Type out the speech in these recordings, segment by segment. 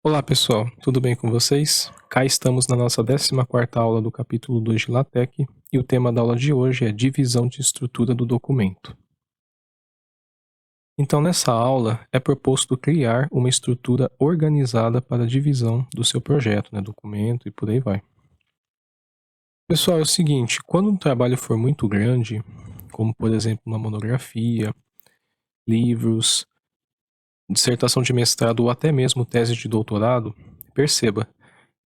Olá pessoal, tudo bem com vocês? Cá estamos na nossa 14ª aula do capítulo 2 de LaTeX e o tema da aula de hoje é divisão de estrutura do documento. Então nessa aula é proposto criar uma estrutura organizada para a divisão do seu projeto, documento e por aí vai. Pessoal, é o seguinte, quando um trabalho for muito grande, como por exemplo uma monografia, livros, dissertação de mestrado ou até mesmo tese de doutorado, perceba,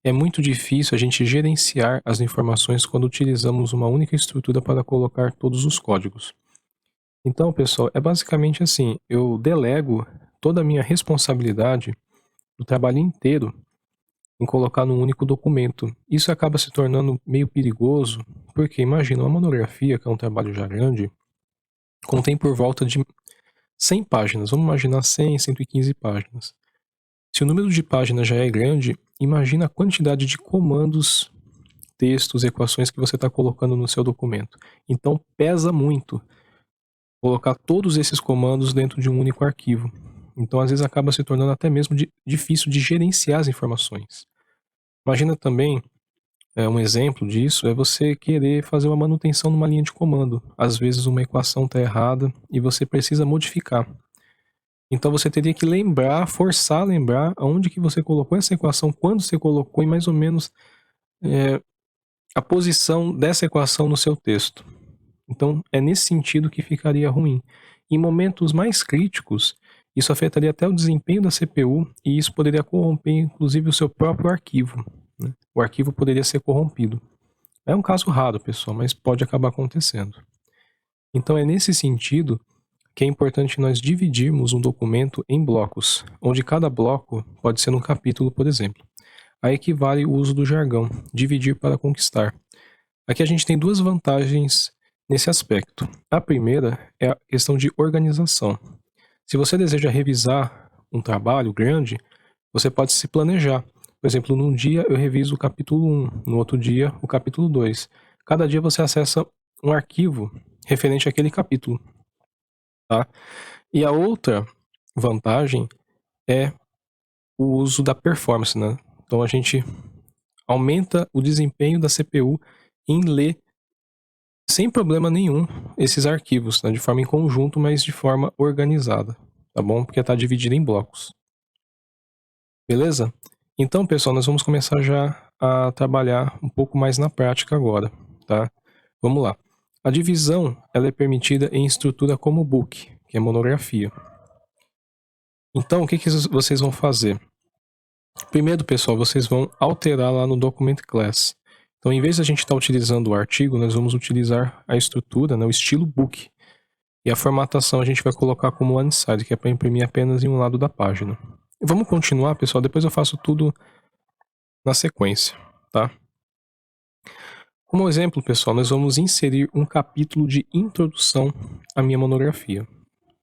é muito difícil a gente gerenciar as informações quando utilizamos uma única estrutura para colocar todos os códigos. Então, pessoal, é basicamente assim, eu delego toda a minha responsabilidade do trabalho inteiro em colocar num único documento. Isso acaba se tornando meio perigoso, porque imagina, uma monografia, que é um trabalho já grande, contém por volta de 100 páginas, vamos imaginar 100, 115 páginas. Se o número de páginas já é grande, imagina a quantidade de comandos, textos, equações que você está colocando no seu documento. Então pesa muito colocar todos esses comandos dentro de um único arquivo. Então às vezes acaba se tornando até mesmo difícil de gerenciar as informações. Imagina também, um exemplo disso é você querer fazer uma manutenção numa linha de comando. Às vezes uma equação está errada e você precisa modificar. Então você teria que lembrar, forçar a lembrar aonde que você colocou essa equação, quando você colocou e mais ou menos a posição dessa equação no seu texto. Então é nesse sentido que ficaria ruim. Em momentos mais críticos, isso afetaria até o desempenho da CPU e isso poderia corromper inclusive o seu próprio arquivo. O arquivo poderia ser corrompido. É um caso raro, pessoal, mas pode acabar acontecendo. Então é nesse sentido que é importante nós dividirmos um documento em blocos, onde cada bloco pode ser um capítulo, por exemplo. Aí equivale o uso do jargão, dividir para conquistar. Aqui a gente tem duas vantagens nesse aspecto. A primeira é a questão de organização. Se você deseja revisar um trabalho grande, você pode se planejar. Por exemplo, num dia eu reviso o capítulo 1, no outro dia o capítulo 2. Cada dia você acessa um arquivo referente àquele capítulo. Tá? E a outra vantagem é o uso da performance, Então a gente aumenta o desempenho da CPU em ler sem problema nenhum esses arquivos, de forma em conjunto, mas de forma organizada, tá bom? Porque está dividido em blocos. Beleza? Então, pessoal, nós vamos começar já a trabalhar um pouco mais na prática agora, tá? Vamos lá. A divisão, ela é permitida em estrutura como book, que é monografia. Então, o que vocês vão fazer? Primeiro, pessoal, vocês vão alterar lá no Document Class. Então, em vez de a gente estar utilizando o artigo, nós vamos utilizar a estrutura, o estilo book. E a formatação a gente vai colocar como one side, que é para imprimir apenas em um lado da página. Vamos continuar, pessoal, depois eu faço tudo na sequência, tá? Como exemplo, pessoal, nós vamos inserir um capítulo de introdução à minha monografia,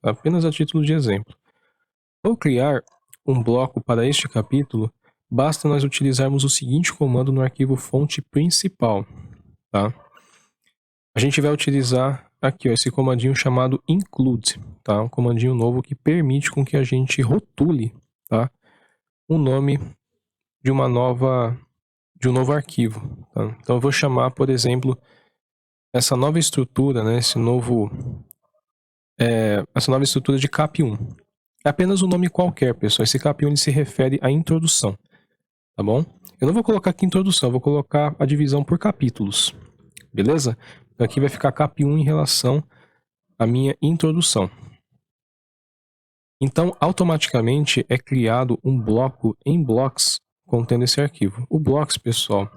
apenas a título de exemplo. Ao criar um bloco para este capítulo, basta nós utilizarmos o seguinte comando no arquivo fonte principal, tá? A gente vai utilizar aqui, esse comandinho chamado include, tá? Um comandinho novo que permite com que a gente rotule, tá? O nome de um novo arquivo, tá? Então eu vou chamar, por exemplo, essa nova estrutura, essa nova estrutura de cap1. É apenas um nome qualquer, pessoal. Esse cap1 ele se refere à introdução, tá bom? Eu não vou colocar aqui introdução, eu vou colocar a divisão por capítulos, beleza? Então aqui vai ficar cap1 em relação à minha introdução. Então, automaticamente é criado um bloco em blocks contendo esse arquivo. O blocks, pessoal,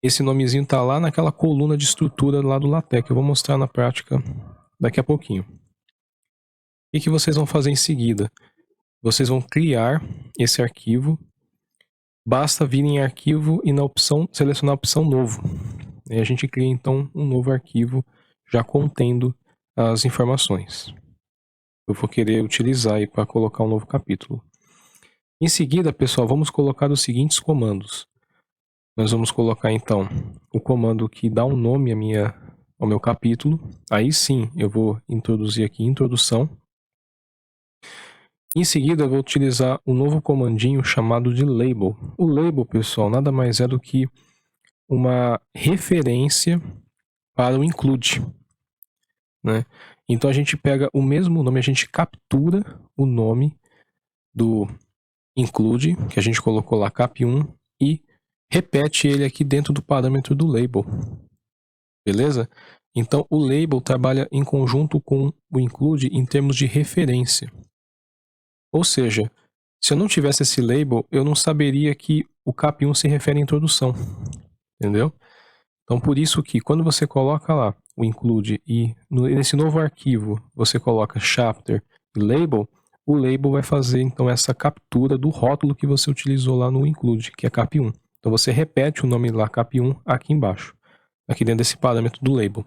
esse nomezinho está lá naquela coluna de estrutura lá do LaTeX. Eu vou mostrar na prática daqui a pouquinho. O que vocês vão fazer em seguida? Vocês vão criar esse arquivo. Basta vir em arquivo e na opção, selecionar a opção novo. E a gente cria então um novo arquivo já contendo as informações. Eu vou querer utilizar aí para colocar um novo capítulo. Em seguida, pessoal, vamos colocar os seguintes comandos. Nós vamos colocar então o comando que dá um nome ao meu capítulo. Aí sim, eu vou introduzir aqui introdução. Em seguida, eu vou utilizar um novo comandinho chamado de label. O label, pessoal, nada mais é do que uma referência para o include, né? Então a gente pega o mesmo nome, a gente captura o nome do include, que a gente colocou lá cap1, e repete ele aqui dentro do parâmetro do label. Beleza? Então o label trabalha em conjunto com o include em termos de referência. Ou seja, se eu não tivesse esse label, eu não saberia que o cap1 se refere à introdução. Entendeu? Então por isso que quando você coloca lá o include e nesse novo arquivo você coloca chapter e label, o label vai fazer então essa captura do rótulo que você utilizou lá no include, que é cap1. Então você repete o nome lá cap1 aqui embaixo, aqui dentro desse parâmetro do label.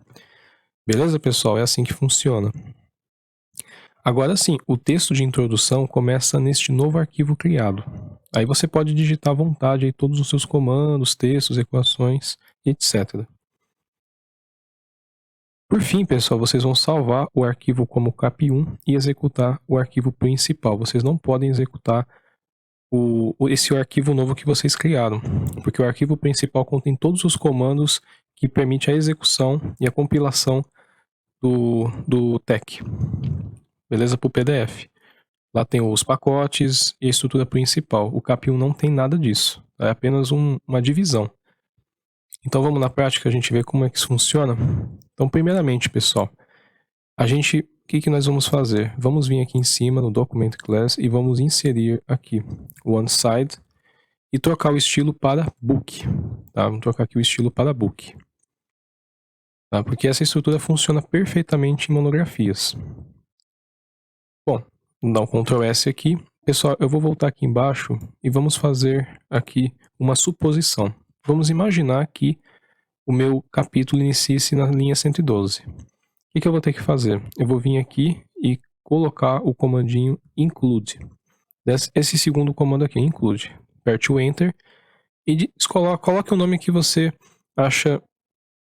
Beleza, pessoal? É assim que funciona. Agora sim, o texto de introdução começa neste novo arquivo criado. Aí você pode digitar à vontade aí todos os seus comandos, textos, equações, etc. Por fim, pessoal, vocês vão salvar o arquivo como cap1 e executar o arquivo principal. Vocês não podem executar esse arquivo novo que vocês criaram, porque o arquivo principal contém todos os comandos que permitem a execução e a compilação do TEC. Beleza? Para o PDF. Lá tem os pacotes e a estrutura principal. O cap1 não tem nada disso. É apenas uma divisão. Então vamos na prática a gente ver como é que isso funciona. Então primeiramente, pessoal, o que nós vamos fazer? Vamos vir aqui em cima no Document Class e vamos inserir aqui o OneSide e trocar o estilo para Book. Tá? Vamos trocar aqui o estilo para Book. Tá? Porque essa estrutura funciona perfeitamente em monografias. Bom, vou dar um Ctrl S aqui. Pessoal, eu vou voltar aqui embaixo e vamos fazer aqui uma suposição. Vamos imaginar que o meu capítulo inicie-se na linha 112. O que eu vou ter que fazer? Eu vou vir aqui e colocar o comandinho include. Esse segundo comando aqui, include. Aperte o Enter e coloque o nome que você acha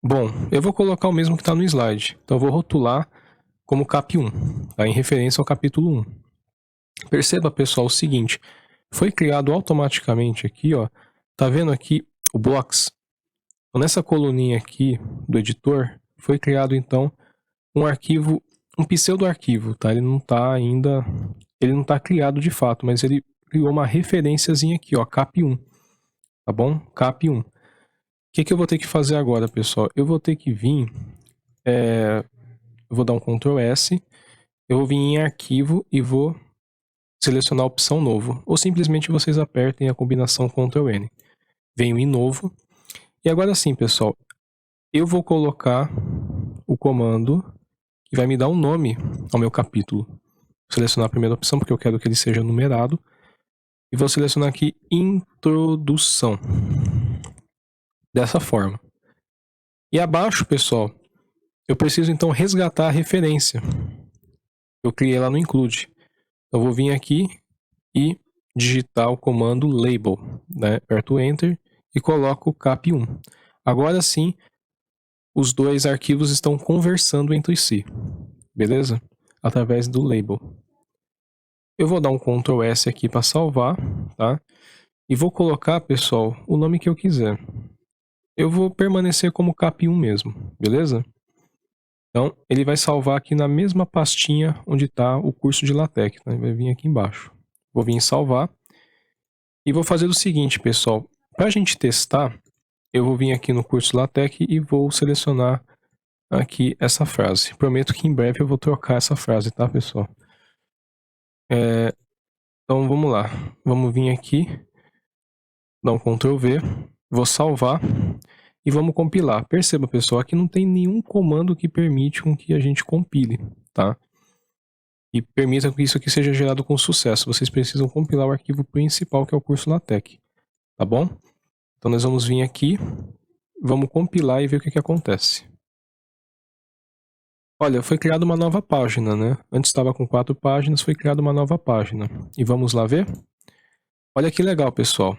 bom. Eu vou colocar o mesmo que está no slide. Então eu vou rotular como cap1, tá? Em referência ao capítulo 1. Perceba, pessoal, o seguinte. Foi criado automaticamente aqui, ó. Tá vendo aqui o blocks? Então, nessa coluninha aqui do editor, foi criado então um arquivo, um pseudo-arquivo, tá? Ele não tá criado de fato, mas ele criou uma referenciazinha aqui, ó, cap1, tá bom? Cap1. O que eu vou ter que fazer agora, pessoal? Eu vou ter que vir, eu vou dar um Ctrl S, eu vou vir em arquivo e vou selecionar a opção novo, ou simplesmente vocês apertem a combinação Ctrl N. Venho em novo, e agora sim, pessoal, eu vou colocar o comando que vai me dar um nome ao meu capítulo. Vou selecionar a primeira opção, porque eu quero que ele seja numerado. E vou selecionar aqui Introdução. Dessa forma. E abaixo, pessoal, eu preciso então resgatar a referência. Eu criei lá no Include. Eu vou vir aqui e digitar o comando Label. Né? Aperto Enter e coloco cap1. Agora sim, os dois arquivos estão conversando entre si, beleza? Através do label. Eu vou dar um Ctrl S aqui para salvar, tá? E vou colocar, pessoal, o nome que eu quiser. Eu vou permanecer como cap1 mesmo, beleza? Então, ele vai salvar aqui na mesma pastinha onde está o curso de LaTeX, né? Vai vir aqui embaixo. Vou vir em salvar. E vou fazer o seguinte, pessoal. Para a gente testar, eu vou vir aqui no curso LaTeX e vou selecionar aqui essa frase. Prometo que em breve eu vou trocar essa frase, tá, pessoal? Então vamos lá. Vamos vir aqui, dar um Ctrl V, vou salvar e vamos compilar. Perceba, pessoal, aqui não tem nenhum comando que permite com que a gente compile, tá? E permita que isso aqui seja gerado com sucesso. Vocês precisam compilar o arquivo principal, que é o curso LaTeX, tá bom? Então nós vamos vir aqui, vamos compilar e ver o que acontece. Olha, foi criada uma nova página, né? Antes estava com 4 páginas, foi criada uma nova página. E vamos lá ver? Olha que legal, pessoal.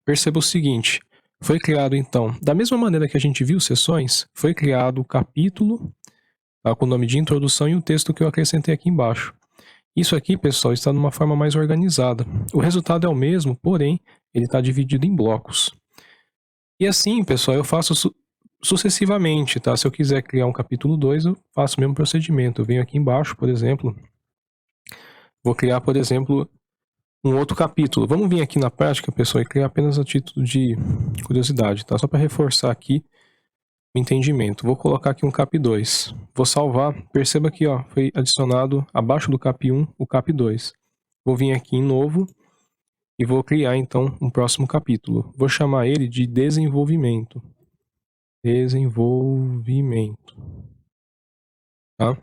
Perceba o seguinte, foi criado então, da mesma maneira que a gente viu sessões, foi criado o capítulo, tá, com o nome de introdução e o texto que eu acrescentei aqui embaixo. Isso aqui, pessoal, está numa forma mais organizada. O resultado é o mesmo, porém, ele está dividido em blocos. E assim, pessoal, eu faço sucessivamente, tá? Se eu quiser criar um capítulo 2, eu faço o mesmo procedimento. Eu venho aqui embaixo, por exemplo, vou criar, por exemplo, um outro capítulo. Vamos vir aqui na prática, pessoal, e criar apenas a título de curiosidade, tá? Só para reforçar aqui o entendimento. Vou colocar aqui um cap 2. Vou salvar. Perceba que, ó, foi adicionado abaixo do cap 1 o cap 2. Vou vir aqui em novo e vou criar então um próximo capítulo. Vou chamar ele de desenvolvimento. Desenvolvimento. Tá?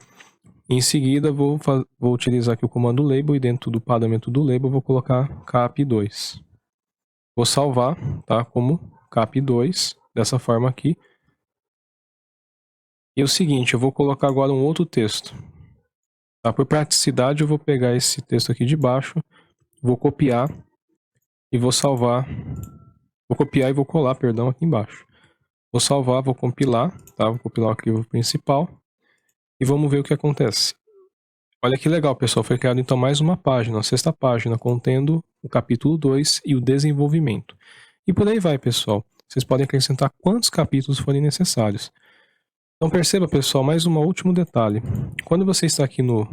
Em seguida, vou utilizar aqui o comando label e dentro do parâmetro do label vou colocar cap2. Vou salvar, tá, como cap2, dessa forma aqui. E é o seguinte, eu vou colocar agora um outro texto. Tá? Por praticidade, eu vou pegar esse texto aqui de baixo, vou copiar e vou salvar. Vou copiar e vou colar, perdão, aqui embaixo. Vou salvar, vou compilar, tá? Vou compilar o arquivo principal e vamos ver o que acontece. Olha que legal, pessoal, foi criado então mais uma página, a sexta página, contendo o capítulo 2 e o desenvolvimento. E por aí vai, pessoal. Vocês podem acrescentar quantos capítulos forem necessários. Então perceba, pessoal, mais um último detalhe. Quando você está aqui no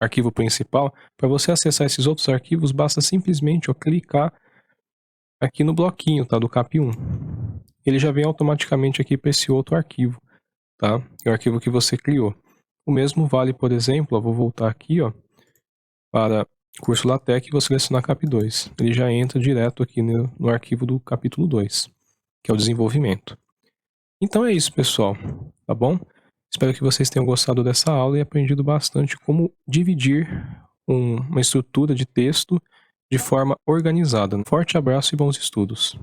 arquivo principal, para você acessar esses outros arquivos, basta simplesmente clicar aqui no bloquinho, tá, do cap1. Ele já vem automaticamente aqui para esse outro arquivo, tá? É o arquivo que você criou. O mesmo vale, por exemplo, eu vou voltar aqui, ó, para curso LaTeX e vou selecionar cap2. Ele já entra direto aqui no arquivo do capítulo 2, que é o desenvolvimento. Então é isso, pessoal, tá bom? Espero que vocês tenham gostado dessa aula e aprendido bastante como dividir uma estrutura de texto de forma organizada. Um forte abraço e bons estudos!